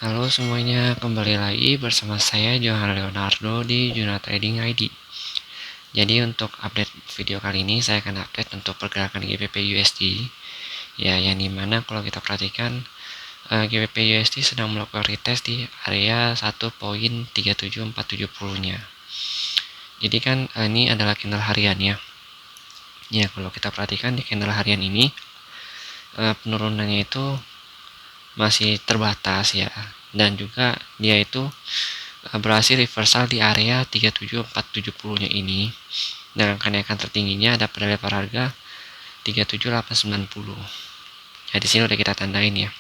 Halo semuanya, kembali lagi bersama saya Johan Leonardo di Juna Trading ID. Jadi untuk update video kali ini saya akan update untuk pergerakan GBP USD. Ya, yang dimana kalau kita perhatikan GBP USD sedang melakukan retest di area 1.37470-nya. Jadi kan ini adalah candle harian ya. Ya, kalau kita perhatikan di candle harian ini penurunannya itu masih terbatas ya, dan juga dia itu berhasil reversal di area 37470-nya ini, dengan kenaikan tertingginya ada pada level harga 37890. Ya, di sini udah kita tandain ya.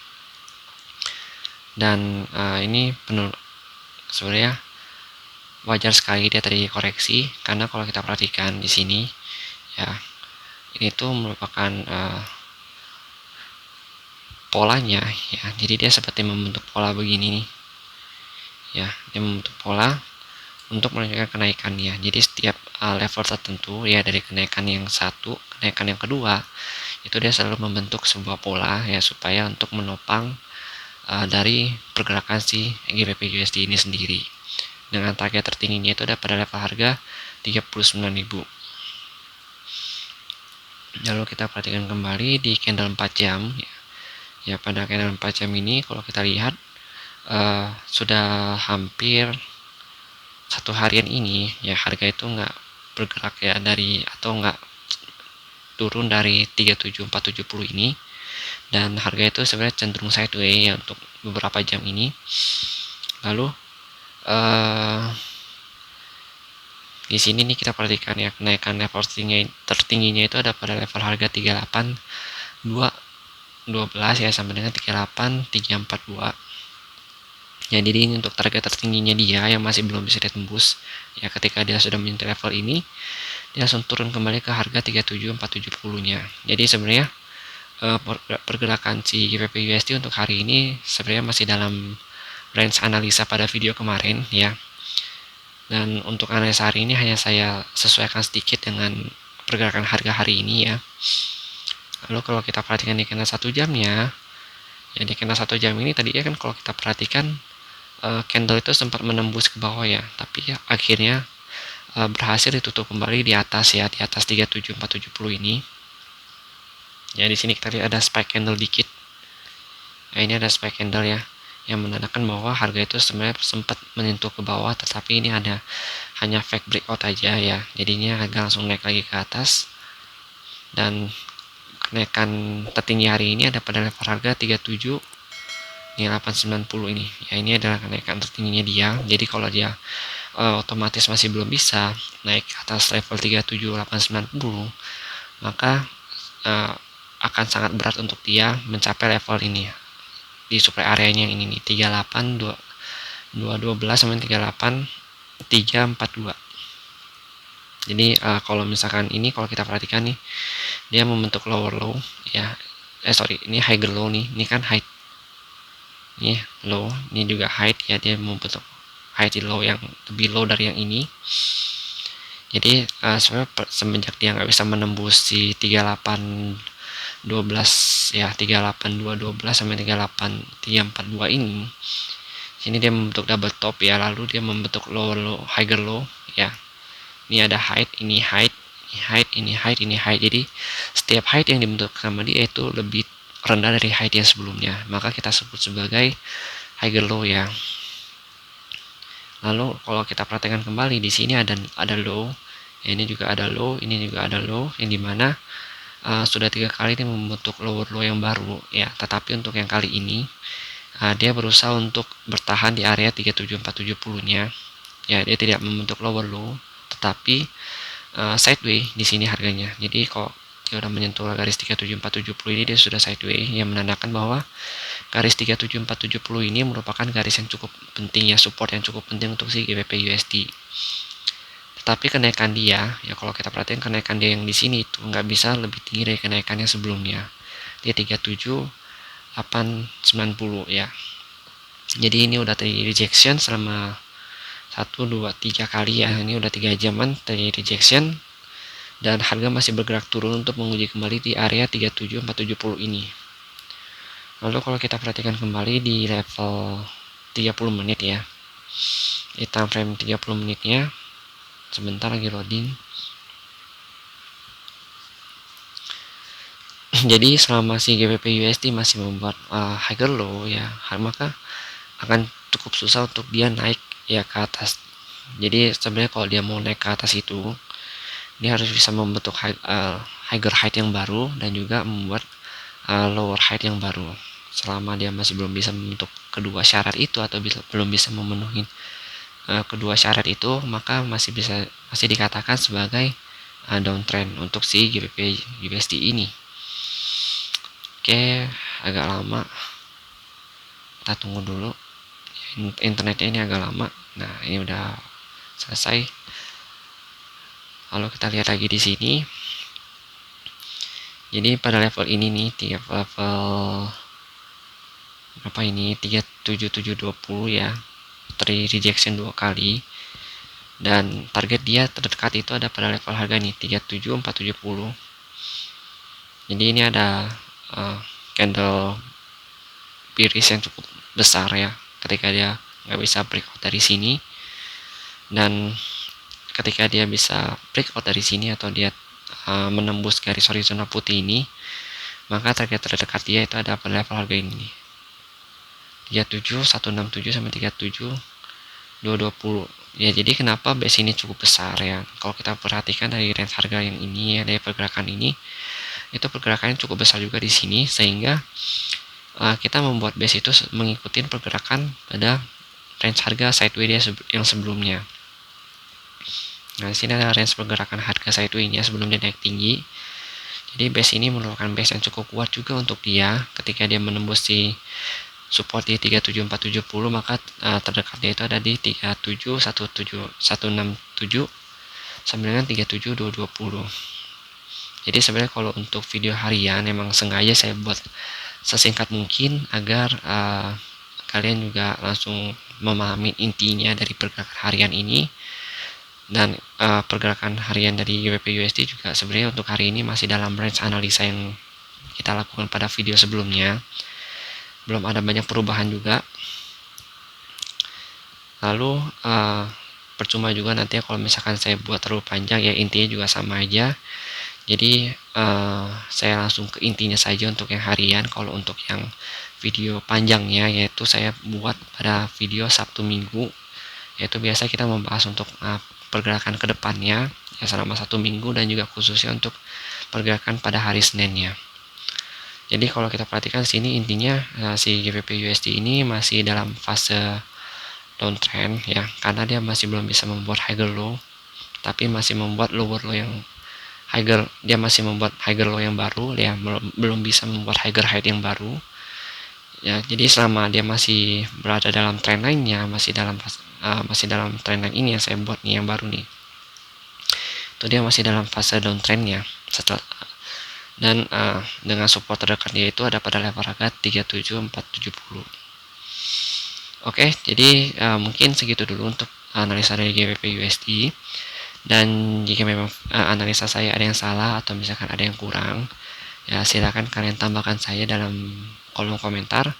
Dan ini sebenarnya wajar sekali dia tadi koreksi, karena kalau kita perhatikan di sini ya, ini tuh merupakan polanya ya. Jadi dia seperti membentuk pola begini nih ya, dia membentuk pola untuk menunjukkan kenaikannya. Jadi setiap level tertentu ya, dari kenaikan yang satu, kenaikan yang kedua, itu dia selalu membentuk sebuah pola ya, supaya untuk menopang dari pergerakan si GBP USD ini sendiri. Dengan target tertingginya itu ada pada level harga 39.000. Lalu kita perhatikan kembali di candle 4 jam ya. Ya, pada candle 4 jam ini kalau kita lihat sudah hampir satu harian ini ya, harga itu nggak bergerak ya dari, atau nggak turun dari 37470 ini, dan harga itu sebenarnya cenderung sideways ya untuk beberapa jam ini. Lalu di sini nih kita perhatikan ya, kenaikan level tertingginya itu ada pada level harga 38212 ya, sampai dengan 38342. Ya, jadi ini untuk target tertingginya dia yang masih belum bisa ditembus ya. Ketika dia sudah menyentuh level ini, dia langsung turun kembali ke harga 37470-nya. Jadi sebenarnya pergerakan si GBP USD untuk hari ini sebenarnya masih dalam range analisa pada video kemarin ya. Dan untuk analisa hari ini hanya saya sesuaikan sedikit dengan pergerakan harga hari ini ya. Lalu kalau kita perhatikan di candle 1 jamnya, ya di candle 1 jam ini tadi ya kan, kalau kita perhatikan candle itu sempat menembus ke bawah ya, tapi ya akhirnya berhasil ditutup kembali di atas ya, di atas 37470 ini. Ya, di sini kita lihat ada spike candle dikit. Nah, ini ada spike candle ya, yang menandakan bahwa harga itu sebenarnya sempat menyentuh ke bawah, tetapi ini ada hanya fake breakout aja ya. Jadinya harga langsung naik lagi ke atas, dan kenaikan tertinggi hari ini ada pada level harga 37.890 ini ya. Ini adalah kenaikan tertingginya dia. Jadi kalau dia otomatis masih belum bisa naik ke atas level 37890, maka akan sangat berat untuk dia mencapai level ini di supply areanya yang ini nih, 38212 sampai 38342. Jadi kalau misalkan ini, kalau kita perhatikan nih, dia membentuk lower low ya, ini higher low nih, ini kan high, ini low, ini juga high ya, dia membentuk high di low yang lebih low dari yang ini. Jadi sebenarnya semenjak dia nggak bisa menembus si 3812 ya, 38212 sampai 38342 ini, sini dia membentuk double top ya, lalu dia membentuk lower low, higher low ya. Ini ada height, ini height, ini height, ini height, ini height. Jadi setiap height yang dibentuk sama dia itu lebih rendah dari height yang sebelumnya, maka kita sebut sebagai higher low ya. Lalu kalau kita perhatikan kembali di sini ada low, ini juga ada low, ini juga ada low, yang dimana sudah 3 kali dia membentuk lower low yang baru ya. Tetapi untuk yang kali ini dia berusaha untuk bertahan di area 37470-nya ya. Dia tidak membentuk lower low, tetapi sideways di sini harganya. Jadi kalau dia udah menyentuh garis 37470 ini, dia sudah sideways, yang menandakan bahwa garis 37470 ini merupakan garis yang cukup penting ya, support yang cukup penting untuk si GBP USD. Tetapi kenaikan dia ya, kalau kita perhatikan kenaikan dia yang di sini itu nggak bisa lebih tinggi dari kenaikan yang sebelumnya. Dia 37890 ya. Jadi ini udah terjadi rejection selama 1, 2, 3 kali ya. Ini udah 3 jaman terjadi rejection, dan harga masih bergerak turun untuk menguji kembali di area 37470 ini. Lalu kalau kita perhatikan kembali di level 30 menit ya. Di time frame 30 menitnya, sebentar lagi loading. Jadi selama si GBP USD masih membuat higher low ya, maka akan cukup susah untuk dia naik ya ke atas. Jadi sebenarnya kalau dia mau naik ke atas itu, dia harus bisa membentuk higher height yang baru dan juga membuat lower height yang baru. Selama dia masih belum bisa membentuk kedua syarat itu atau belum bisa memenuhi kedua syarat itu, maka masih dikatakan sebagai downtrend untuk si GBP USD ini. Oke, agak lama, kita tunggu dulu. Internetnya ini agak lama. Nah, ini udah selesai. Lalu kita lihat lagi di sini. Jadi pada level ini nih, level apa ini, 37720 ya, rejection 2 kali, dan target dia terdekat itu ada pada level harga nih 37470. Jadi ini ada candle bearish yang cukup besar ya, ketika dia nggak bisa breakout dari sini, dan ketika dia bisa breakout dari sini atau dia menembus garis horizontal putih ini, maka target terdekat dia itu ada pada level harga ini, 37167 sampai 37220 ya. Jadi kenapa base ini cukup besar ya, kalau kita perhatikan dari range harga yang ini ya, dari pergerakan ini, itu pergerakannya cukup besar juga di sini, sehingga kita membuat base itu mengikuti pergerakan pada range harga sideways yang sebelumnya. Nah, di sini ada range pergerakan harga sideways-nya sebelum dia naik tinggi. Jadi base ini merupakan base yang cukup kuat juga untuk dia. Ketika dia menembus di support di 37470, maka terdekat dia itu ada di 37167 sampai dengan 37220. Jadi sebenarnya kalau untuk video harian emang sengaja saya buat sesingkat mungkin agar kalian juga langsung memahami intinya dari pergerakan harian ini. Dan pergerakan harian dari GBP USD juga sebenarnya untuk hari ini masih dalam range analisa yang kita lakukan pada video sebelumnya, belum ada banyak perubahan juga. Lalu percuma juga nanti kalau misalkan saya buat terlalu panjang ya, intinya juga sama aja. Jadi saya langsung ke intinya saja untuk yang harian. Kalau untuk yang video panjangnya, yaitu saya buat pada video Sabtu Minggu, yaitu biasa kita membahas untuk pergerakan ke depannya ya selama 1 minggu, dan juga khususnya untuk pergerakan pada hari Seninnya. Jadi kalau kita perhatikan sini, intinya si GBP USD ini masih dalam fase downtrend ya, karena dia masih belum bisa membuat higher low, tapi masih membuat lower low yang dia masih membuat higher low yang baru ya, belum bisa membuat higher high yang baru ya. Jadi selama dia masih berada dalam trend line-nya, masih dalam trend line ini yang saya buat nih yang baru nih, itu dia masih dalam fase downtrend-nya. Dan dengan support terdekatnya itu ada pada level harga 37470. Oke, jadi mungkin segitu dulu untuk analisa dari GBP USD. Dan jika memang analisa saya ada yang salah atau misalkan ada yang kurang, ya silakan kalian tambahkan saya dalam kolom komentar.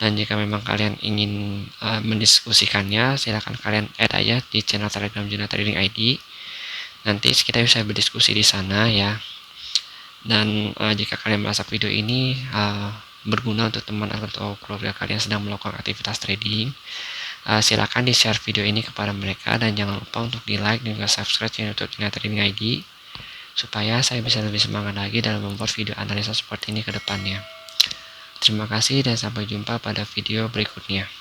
Dan jika memang kalian ingin mendiskusikannya, silakan kalian add aja di channel Telegram Juna Trading ID. Nanti kita bisa berdiskusi di sana ya. Dan jika kalian merasa video ini berguna untuk teman atau keluarga kalian sedang melakukan aktivitas trading, silakan di share video ini kepada mereka, dan jangan lupa untuk di like dan juga subscribe channel YouTube Juna Trading ID, supaya saya bisa lebih semangat lagi dalam membuat video analisa seperti ini ke depannya. Terima kasih dan sampai jumpa pada video berikutnya.